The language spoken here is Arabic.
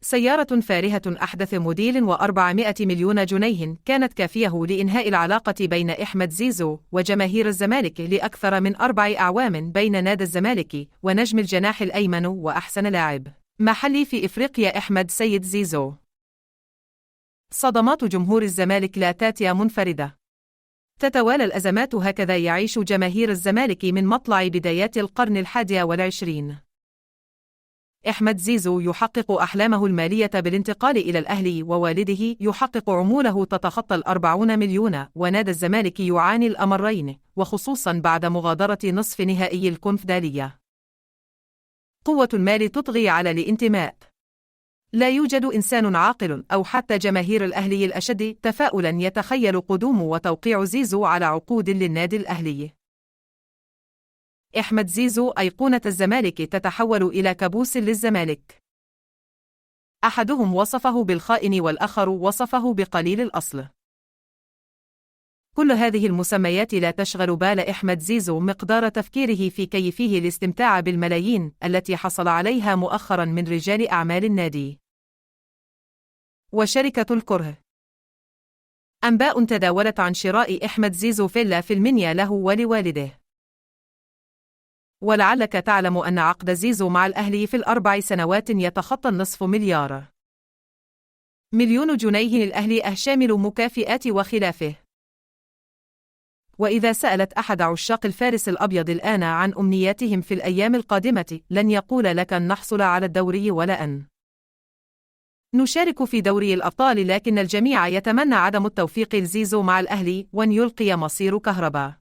سيارة فارهة أحدث موديل و400 مليون جنيه كانت كافية لإنهاء العلاقة بين أحمد زيزو وجماهير الزمالك لأكثر من 4 أعوام بين نادي الزمالك ونجم الجناح الأيمن وأحسن لاعب محلي في إفريقيا أحمد سيد زيزو. صدمات جمهور الزمالك لا تأتي منفردة. تتوالى الأزمات، هكذا يعيش جماهير الزمالك من مطلع بدايات القرن 21. أحمد زيزو يحقق أحلامه المالية بالانتقال إلى الأهلي، ووالده يحقق عموله تتخطى 40 مليون، ونادي الزمالك يعاني الأمرين، وخصوصا بعد مغادرة نصف نهائي الكونفدرالية. قوة المال تطغي على الانتماء. لا يوجد إنسان عاقل أو حتى جماهير الأهلي الأشد تفاؤلا يتخيل قدوم وتوقيع زيزو على عقود للنادي الأهلي. أحمد زيزو أيقونة الزمالك تتحول إلى كابوس للزمالك. أحدهم وصفه بالخائن والآخر وصفه بقليل الأصل. كل هذه المسميات لا تشغل بال أحمد زيزو مقدار تفكيره في كيفه الاستمتاع بالملايين التي حصل عليها مؤخرا من رجال أعمال النادي وشركة الكره. أنباء تداولت عن شراء أحمد زيزو فيلا في المنيا له ولوالده. ولعلك تعلم أن عقد زيزو مع الأهلي في ال4 سنوات يتخطى النصف مليون جنيه للأهلي شامل مكافئات وخلافه. وإذا سألت أحد عشاق الفارس الأبيض الآن عن أمنياتهم في الأيام القادمة، لن يقول لك أن نحصل على الدوري ولا أن نشارك في دوري الأبطال، لكن الجميع يتمنى عدم التوفيق لزيزو مع الأهلي، وأن يلقي مصير كهرباء